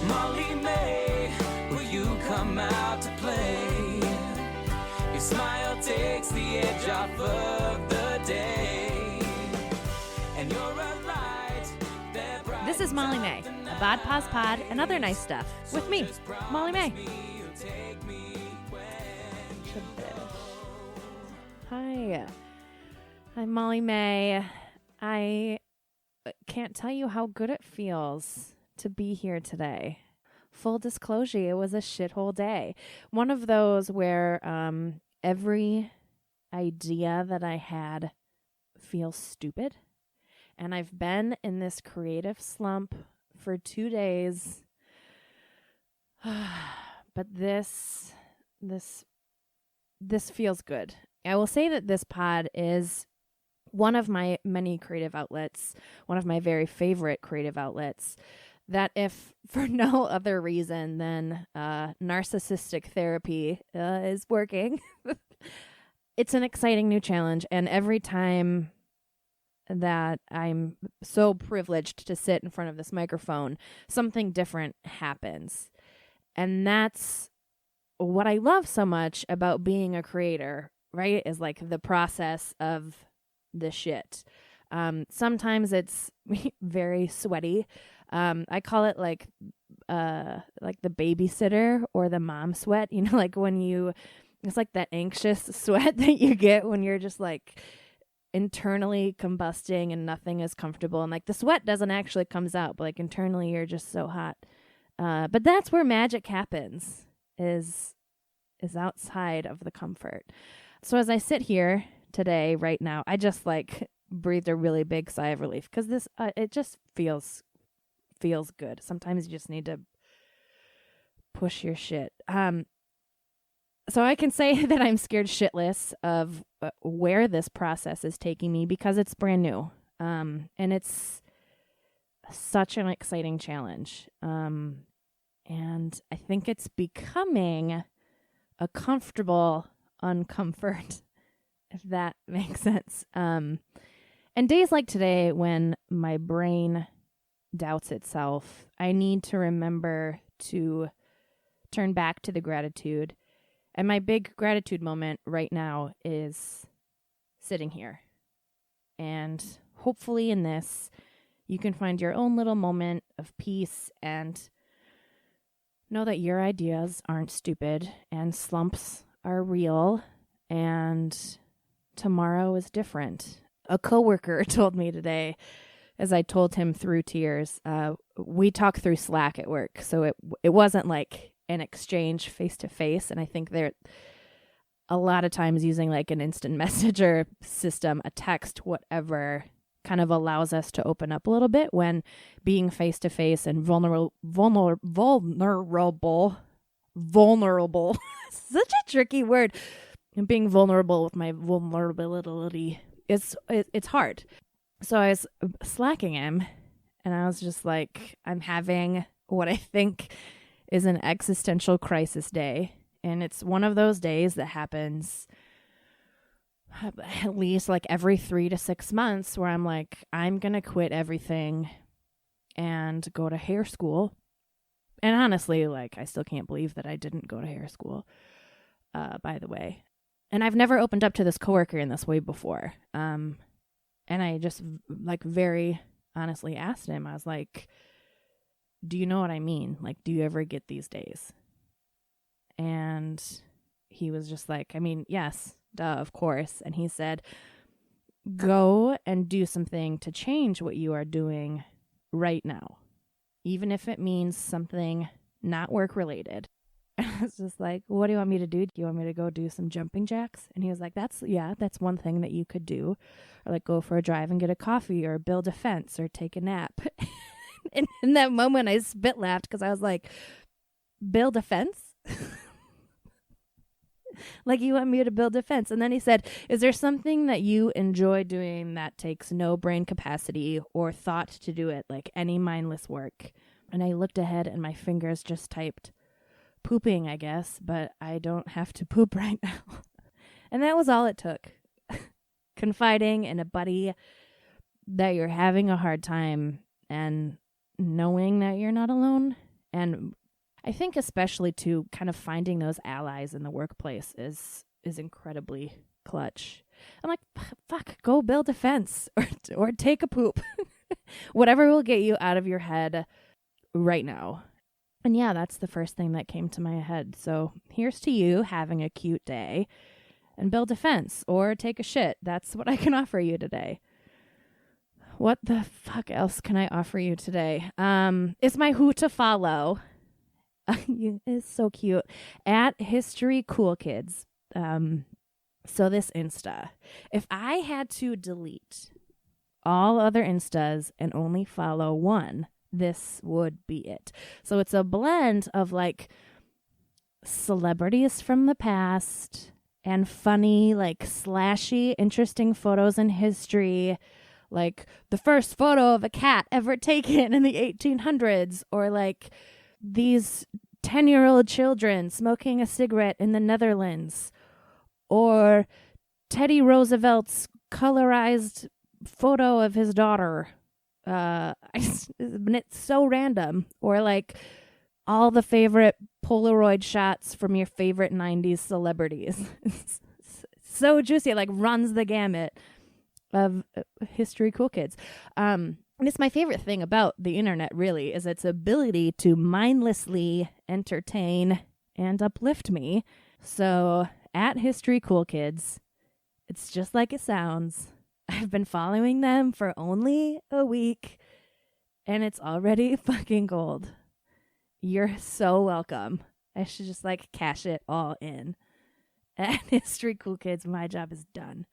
MOLLYMAY, will you come out to play? Your smile takes the edge off of the day, and you're a light that brightens. This is MOLLYMAY, a Bod Pause Pod and other nice stuff with me, MOLLYMAY. Hi, I'm MOLLYMAY. I can't tell you how good it feels to be here today. Full disclosure, it was a shithole day. One of those where every idea that I had feels stupid. And I've been in this creative slump for 2 days. But this feels good. I will say that this pod is one of my many creative outlets, one of my very favorite creative outlets, that if for no other reason than narcissistic therapy is working, it's an exciting new challenge. And every time that I'm so privileged to sit in front of this microphone, something different happens. And that's what I love so much about being a creator, right? Is like the process of the shit. Sometimes it's very sweaty. I call it like the babysitter or the mom sweat, you know, like it's like that anxious sweat that you get when you're just like internally combusting and nothing is comfortable. And like the sweat doesn't actually comes out, but like internally you're just so hot. But that's where magic happens, is outside of the comfort. So as I sit here today, right now, I just like breathed a really big sigh of relief because this, it just feels good. Sometimes you just need to push your shit. So I can say that I'm scared shitless of where this process is taking me because it's brand new. And it's such an exciting challenge. And I think it's becoming a comfortable uncomfort, if that makes sense. And days like today, when my brain doubts itself, I need to remember to turn back to the gratitude. And my big gratitude moment right now is sitting here. And hopefully in this, you can find your own little moment of peace and know that your ideas aren't stupid and slumps are real and tomorrow is different. A coworker told me today, as I told him through tears, we talk through Slack at work, so it wasn't like an exchange face to face. And I think they're a lot of times using like an instant messenger system, a text, whatever, kind of allows us to open up a little bit when being face to face and vulnerable. Such a tricky word. And being vulnerable with my vulnerability, it's hard. So I was slacking him, and I was just like, I'm having what I think is an existential crisis day. And it's one of those days that happens at least like every 3 to 6 months where I'm like, I'm going to quit everything and go to hair school. And honestly, like, I still can't believe that I didn't go to hair school, by the way. And I've never opened up to this coworker in this way before. And I just like very honestly asked him, I was like, do you know what I mean? Like, do you ever get these days? And he was just like, I mean, yes, duh, of course. And he said, go and do something to change what you are doing right now, even if it means something not work related. I was just like, what do you want me to do? Do you want me to go do some jumping jacks? And he was like, that's one thing that you could do. Or like go for a drive and get a coffee or build a fence or take a nap. And in that moment, I spit laughed because I was like, build a fence? Like, you want me to build a fence? And then he said, is there something that you enjoy doing that takes no brain capacity or thought to do it, like any mindless work? And I looked ahead and my fingers just typed, pooping, I guess, but I don't have to poop right now. And that was all it took. Confiding in a buddy that you're having a hard time and knowing that you're not alone And I think especially too, kind of finding those allies in the workplace is incredibly clutch. I'm like, fuck, go build a fence or take a poop. Whatever will get you out of your head right now. And yeah, that's the first thing that came to my head. So here's to you having a cute day and build a fence or take a shit. That's what I can offer you today. What the fuck else can I offer you today? It's my who to follow. It's so cute. At History Cool Kids. So this Insta. If I had to delete all other Instas and only follow one, this would be it. So it's a blend of like celebrities from the past and funny, like slashy, interesting photos in history, like the first photo of a cat ever taken in the 1800s, or like these 10-year-old children smoking a cigarette in the Netherlands, or Teddy Roosevelt's colorized photo of his daughter. It's so random. Or like all the favorite Polaroid shots from your favorite 90s celebrities. It's so juicy. It like runs the gamut of History Cool Kids. And it's my favorite thing about the internet, really, is its ability to mindlessly entertain and uplift me. So at History Cool Kids, it's just like it sounds. I've been following them for only a week, and it's already fucking gold. You're so welcome. I should just like cash it all in. At History Cool Kids, my job is done.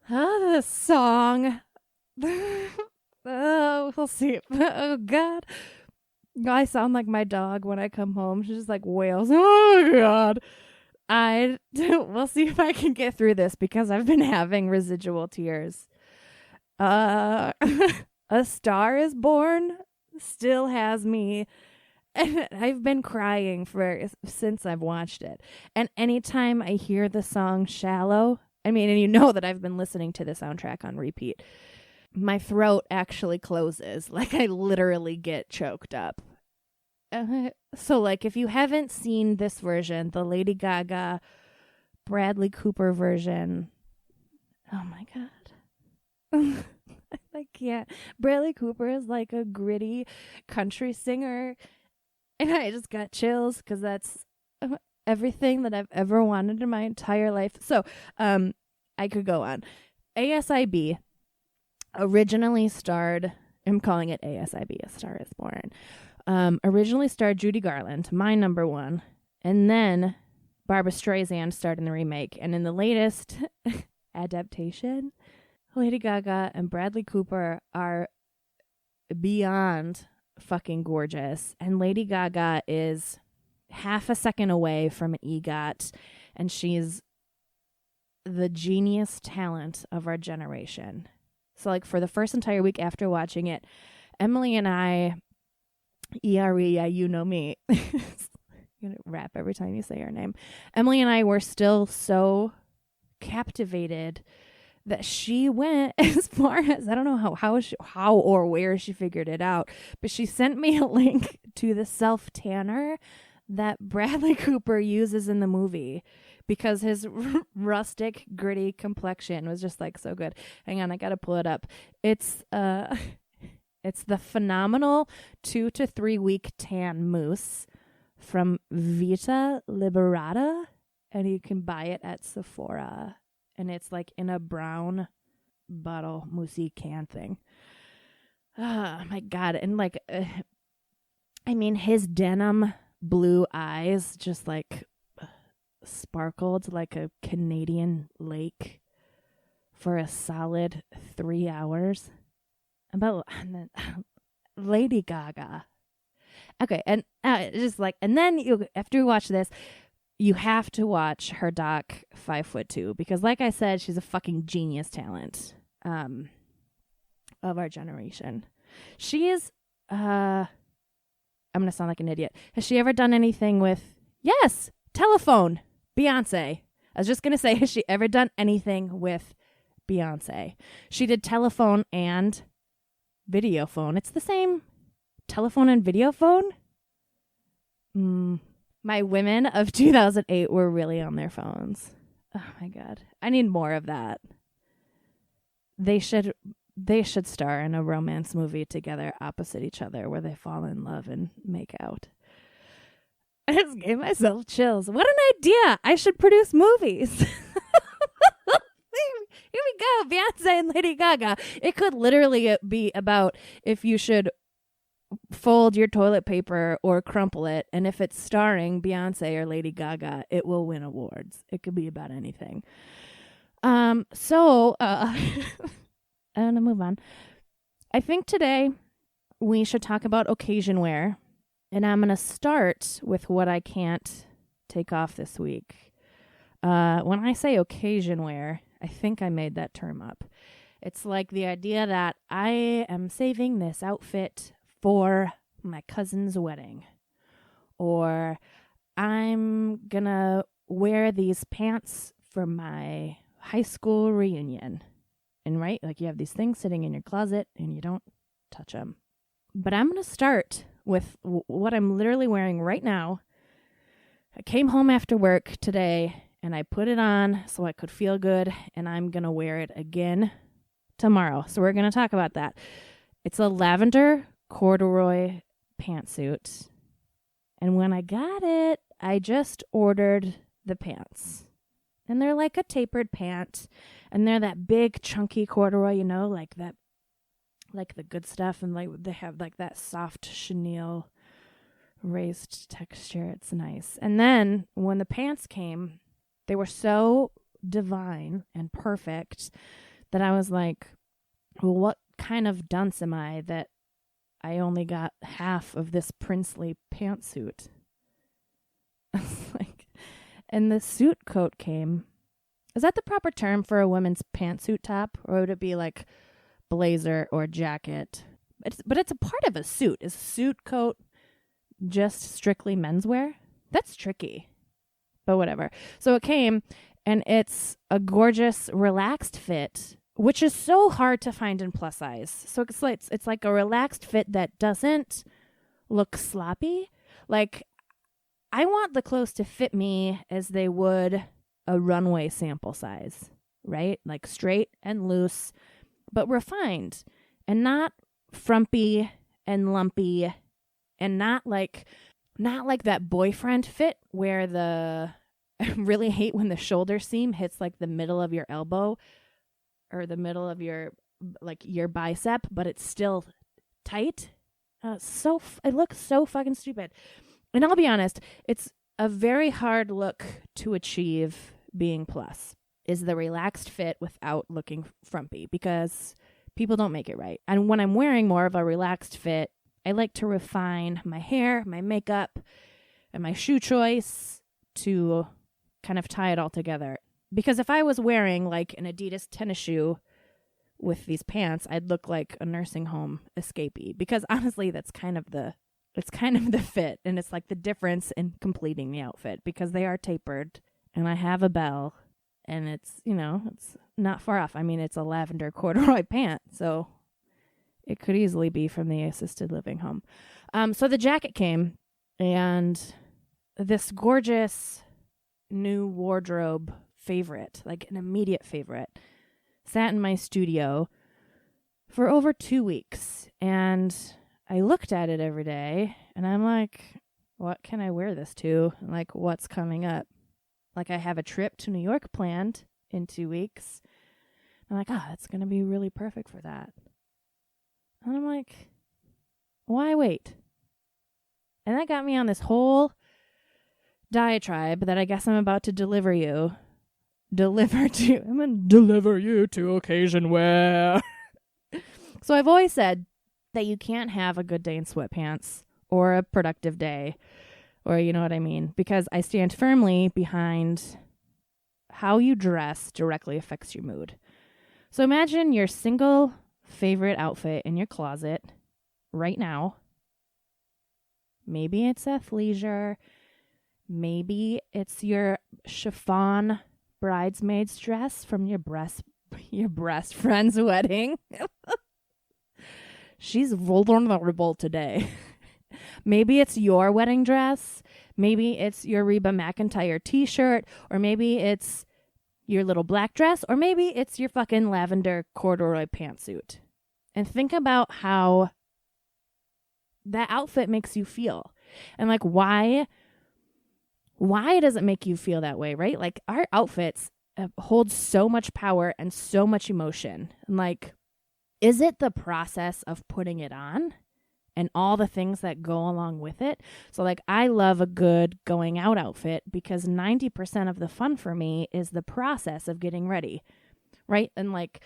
Oh, the song. Oh, we'll see. Oh, God. I sound like my dog when I come home. She just like wails. Oh, God. We'll see if I can get through this because I've been having residual tears. A Star is Born still has me. And I've been crying since I've watched it. And anytime I hear the song Shallow, and you know that I've been listening to the soundtrack on repeat, my throat actually closes. Like I literally get choked up. So like if you haven't seen this version, the Lady Gaga, Bradley Cooper version, oh my God. I can't. Bradley Cooper is like a gritty country singer, and I just got chills because that's everything that I've ever wanted in my entire life. So I could go on. ASIB originally starred, I'm calling it ASIB, A Star is Born. Originally starred Judy Garland, my number one, and then Barbra Streisand starred in the remake. And in the latest adaptation, Lady Gaga and Bradley Cooper are beyond fucking gorgeous. And Lady Gaga is half a second away from an EGOT, and she's the genius talent of our generation. So like for the first entire week after watching it, Emily and I, you know me. You're gonna rap every time you say her name. Emily and I were still so captivated that she went as far as, I don't know how or where she figured it out, but she sent me a link to the self tanner that Bradley Cooper uses in the movie because his rustic, gritty complexion was just like so good. Hang on, I gotta pull it up. It's the phenomenal 2 to 3 week tan mousse from Vita Liberata, and you can buy it at Sephora, and it's like in a brown bottle moussey can thing. Oh my God. And like his denim blue eyes just like sparkled like a Canadian lake for a solid 3 hours. Lady Gaga. Okay, and just like, and then after you watch this, you have to watch her doc 5'2" because, like I said, she's a fucking genius talent of our generation. She is. I'm gonna sound like an idiot. Has she ever done anything with? Yes, Telephone, Beyonce. I was just gonna say, has she ever done anything with Beyonce? She did Telephone and Video Phone. It's the same. Telephone and Video Phone. My women of 2008 were really on their phones. Oh my God. I need more of that. They should star in a romance movie together opposite each other where they fall in love and make out. I just gave myself chills. What an idea. I should produce movies. Here we go. Beyonce and Lady Gaga. It could literally be about if you should fold your toilet paper or crumple it, and if it's starring Beyonce or Lady Gaga, it will win awards. It could be about anything. I'm gonna move on. I think today we should talk about occasion wear, and I'm gonna start with what I can't take off this week. When I say occasion wear, I think I made that term up. It's like the idea that I am saving this outfit for my cousin's wedding, or I'm gonna wear these pants for my high school reunion. And right, like you have these things sitting in your closet and you don't touch them. But I'm gonna start with what I'm literally wearing right now. I came home after work today and I put it on so I could feel good, and I'm gonna wear it again tomorrow. So we're gonna talk about that. It's a lavender corduroy pantsuit, and when I got it, I just ordered the pants, and they're like a tapered pant, and they're that big chunky corduroy, you know, like that, like the good stuff, and like they have like that soft chenille raised texture. It's nice. And then when the pants came, they were so divine and perfect that I was like, well, what kind of dunce am I that I only got half of this princely pantsuit? And the suit coat came. Is that the proper term for a woman's pantsuit top? Or would it be like blazer or jacket? But it's a part of a suit. Is a suit coat just strictly menswear? That's tricky. But whatever. So it came, and it's a gorgeous, relaxed fit, which is so hard to find in plus size. So it's like a relaxed fit that doesn't look sloppy. Like, I want the clothes to fit me as they would a runway sample size, right? Like straight and loose, but refined, and not frumpy and lumpy, and not like that boyfriend fit where I really hate when the shoulder seam hits like the middle of your elbow or the middle of your bicep, but it's still tight. It looks so fucking stupid. And I'll be honest, it's a very hard look to achieve being plus, is the relaxed fit without looking frumpy, because people don't make it right. And when I'm wearing more of a relaxed fit, I like to refine my hair, my makeup, and my shoe choice to kind of tie it all together. Because if I was wearing like an Adidas tennis shoe with these pants, I'd look like a nursing home escapee. Because honestly, it's kind of the fit, and it's like the difference in completing the outfit, because they are tapered, and I have a bell, and it's not far off. I mean, it's a lavender corduroy pant, so it could easily be from the assisted living home. So the jacket came, and this gorgeous new wardrobe favorite, like an immediate favorite, sat in my studio for over 2 weeks, and I looked at it every day, and I'm like, what can I wear this to? Like, what's coming up? Like, I have a trip to New York planned in 2 weeks. I'm like, that's going to be really perfect for that. And I'm like, why wait? And that got me on this whole diatribe that I guess I'm about to deliver you. I'm going to deliver you to occasion wear. So I've always said that you can't have a good day in sweatpants or a productive day, or you know what I mean? Because I stand firmly behind how you dress directly affects your mood. So imagine your single favorite outfit in your closet right now. Maybe it's athleisure. Maybe it's your chiffon bridesmaid's dress from your best friend's wedding. She's vulnerable today. Maybe it's your wedding dress. Maybe it's your Reba McEntire t-shirt, or maybe it's your little black dress, or maybe it's your fucking lavender corduroy pantsuit. And think about how that outfit makes you feel. And like, why does it make you feel that way, right? Like, our outfits hold so much power and so much emotion. And like, is it the process of putting it on and all the things that go along with it? So like, I love a good going out outfit because 90% of the fun for me is the process of getting ready, right? And like,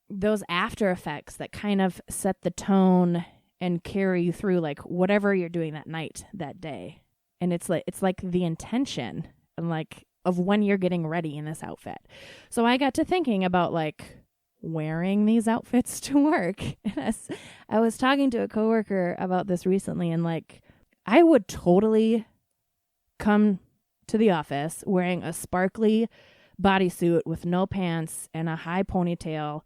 those after effects that kind of set the tone and carry you through like whatever you're doing that night, that day. And it's like the intention and like of when you're getting ready in this outfit. So I got to thinking about like wearing these outfits to work. And I was talking to a coworker about this recently, and like, I would totally come to the office wearing a sparkly bodysuit with no pants and a high ponytail,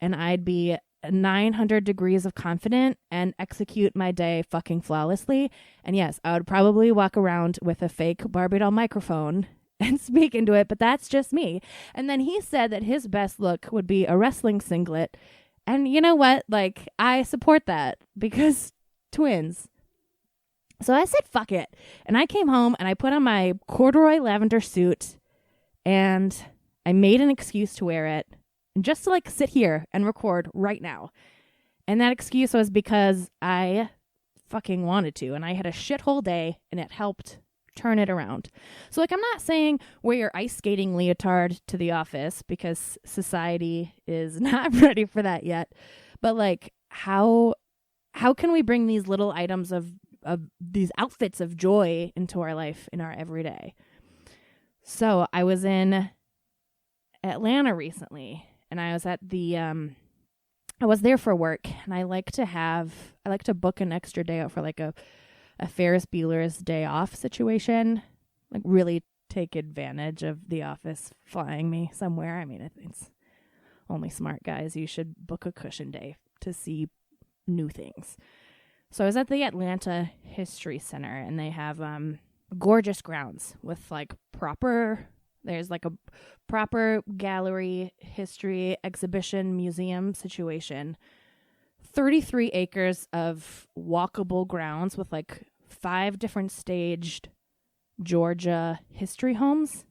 and I'd be 900 degrees of confident and execute my day fucking flawlessly. And yes, I would probably walk around with a fake Barbie doll microphone and speak into it, but that's just me. And then he said that his best look would be a wrestling singlet. And you know what? Like, I support that because twins. So I said, fuck it. And I came home and I put on my corduroy lavender suit and I made an excuse to wear it. Just to like sit here and record right now. And that excuse was because I fucking wanted to. And I had a shithole day and it helped turn it around. So like, I'm not saying wear your ice skating leotard to the office because society is not ready for that yet. But like, how can we bring these little items of these outfits of joy into our life in our everyday? So I was in Atlanta recently. And I was at I was there for work, and I like to book an extra day out for like a Ferris Bueller's day off situation. Like, really take advantage of the office flying me somewhere. I mean, it's only smart guys. You should book a cushion day to see new things. So I was at the Atlanta History Center, and they have gorgeous grounds with like there's like a proper gallery, history, exhibition, museum situation. 33 acres of walkable grounds with like 5 different staged Georgia history homes.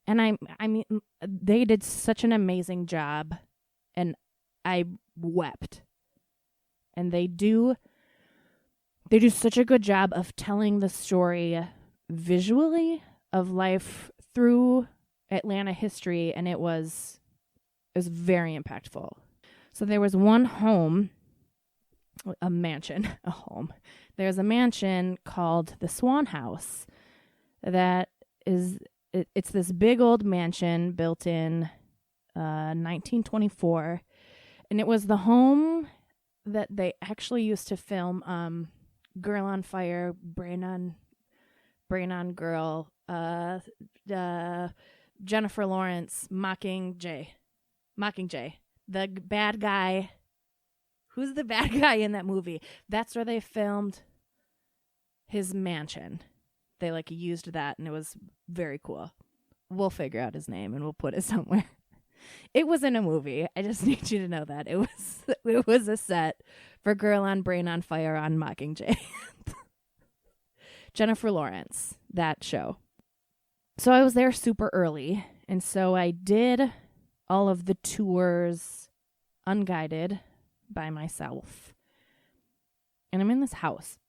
And I mean, they did such an amazing job, and I wept. And they do such a good job of telling the story visually of life through Atlanta history, and it was very impactful. So there was one home, a mansion, a home. There's a mansion called the Swan House that is, it's this big old mansion built in 1924, and it was the home that they actually used to film Girl on Fire, Brain on Girl, Jennifer Lawrence, Mockingjay. The bad guy. Who's the bad guy in that movie? That's where they filmed his mansion. They like used that, and it was very cool. We'll figure out his name and we'll put it somewhere. It was in a movie. I just need you to know that. It was a set for Girl on Brain on Fire on Mockingjay. Jennifer Lawrence, that show. So I was there super early, and so I did all of the tours unguided by myself. And I'm in this house,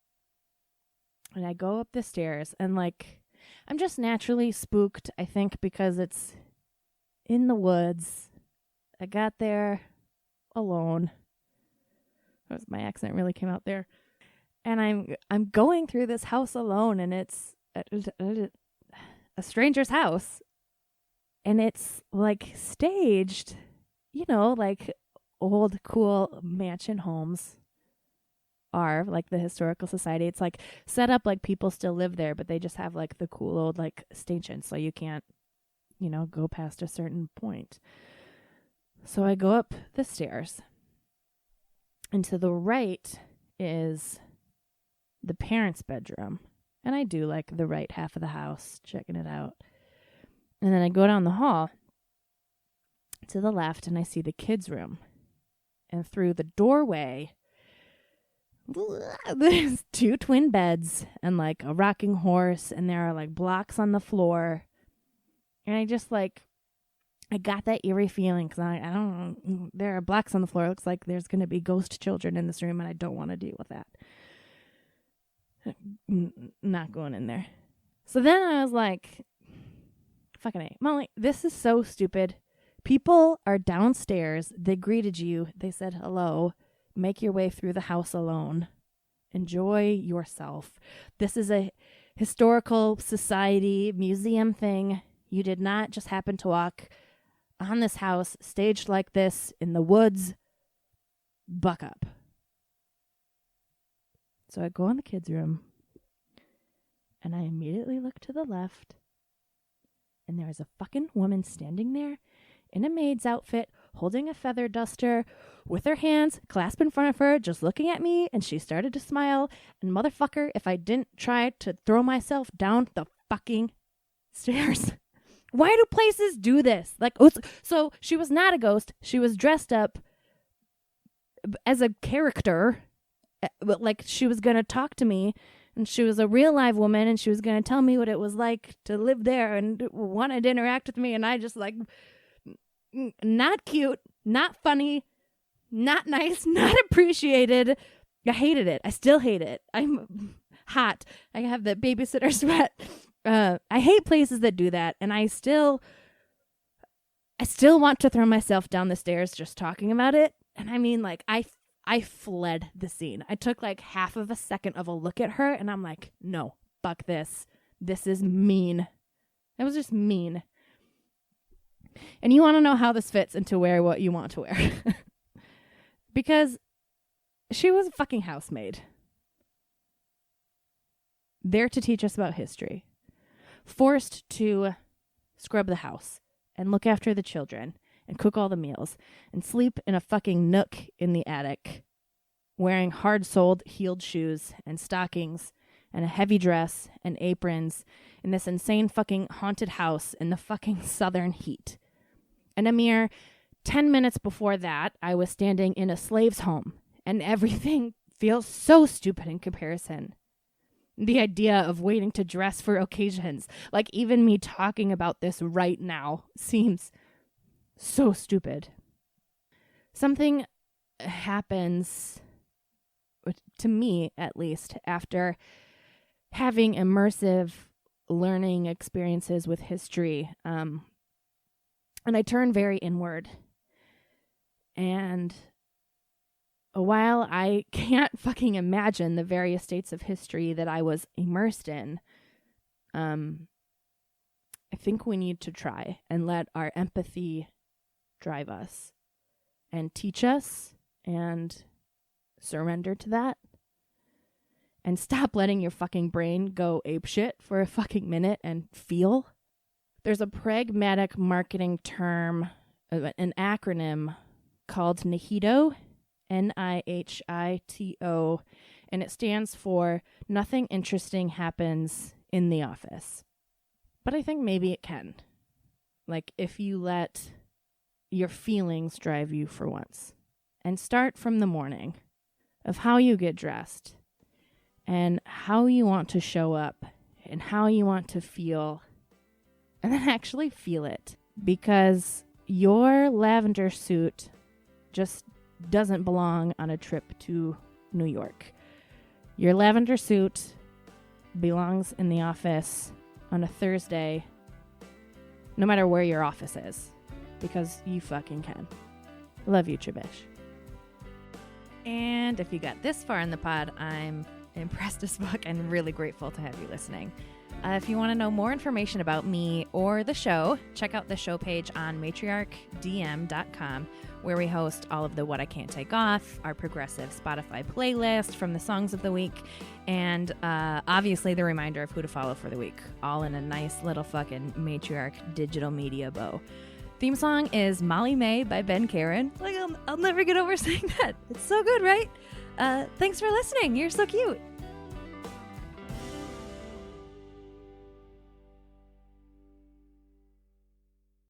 and I go up the stairs, and like, I'm just naturally spooked, I think, because it's in the woods. I got there alone. My accent really came out there. And I'm going through this house alone, and it's a stranger's house, and it's like staged, you know, like old cool mansion homes are, like the historical society. It's like set up like people still live there, but they just have like the cool old like stanchions, so you can't, you know, go past a certain point. So I go up the stairs, and to the right is the parents' bedroom. And I do like the right half of the house, checking it out. And then I go down the hall to the left and I see the kids' room. And through the doorway, there's 2 twin beds and like a rocking horse, and there are like blocks on the floor. And I just like, I got that eerie feeling because I don't know, there are blocks on the floor. It looks like there's going to be ghost children in this room, and I don't want to deal with that. Not going in there. So then I was like, fucking A. Molly, this is so stupid. People are downstairs. They greeted you. They said hello. Make your way through the house alone. Enjoy yourself. This is a historical society museum thing. You did not just happen to walk on this house staged like this in the woods. Buck up. So I go in the kids' room and I immediately look to the left, and there's a fucking woman standing there in a maid's outfit, holding a feather duster with her hands clasped in front of her, just looking at me, and she started to smile. And motherfucker, if I didn't try to throw myself down the fucking stairs. Why do places do this? Like, so she was not a ghost. She was dressed up as a character, but like she was going to talk to me, and she was a real live woman, and she was going to tell me what it was like to live there and wanted to interact with me. And I just like, not cute, not funny, not nice, not appreciated. I hated it. I still hate it. I'm hot. I have the babysitter sweat. I hate places that do that, and I still want to throw myself down the stairs just talking about it. And I mean, like, I fled the scene. I took like half of a second of a look at her, and I'm like, no, fuck this. This is mean. It was just mean. And you want to know how this fits into wear what you want to wear. Because she was a fucking housemaid. There to teach us about history. Forced to scrub the house and look after the children and cook all the meals and sleep in a fucking nook in the attic, wearing hard-soled heeled shoes and stockings and a heavy dress and aprons in this insane fucking haunted house in the fucking southern heat. And a mere 10 minutes before that, I was standing in a slave's home, and everything feels so stupid in comparison. The idea of waiting to dress for occasions, like even me talking about this right now, seems so stupid. Something happens, to me at least, after having immersive learning experiences with history. And I turn very inward. And while I can't fucking imagine the various states of history that I was immersed in, I think we need to try and let our empathy drive us and teach us and surrender to that and stop letting your fucking brain go apeshit for a fucking minute and feel. There's a pragmatic marketing term, an acronym called NIHITO, NIHITO, and it stands for Nothing Interesting Happens in the Office. But I think maybe it can. Like, if you let your feelings drive you for once. And start from the morning of how you get dressed and how you want to show up and how you want to feel. And then actually feel it. Because your lavender suit just doesn't belong on a trip to New York. Your lavender suit belongs in the office on a Thursday, no matter where your office is, because you fucking can. Love you, Tribish. And if you got this far in the pod, I'm impressed as fuck and really grateful to have you listening. If you want to know more information about me or the show, check out the show page on MatriarchDM.com, where we host all of the What I Can't Take Off, our progressive Spotify playlist from the songs of the week, and obviously the reminder of who to follow for the week, all in a nice little fucking Matriarch Digital Media bow. Theme song is MOLLYMAY by Ben Karen. Like, I'll never get over saying that. It's so good, right? Thanks for listening. You're so cute.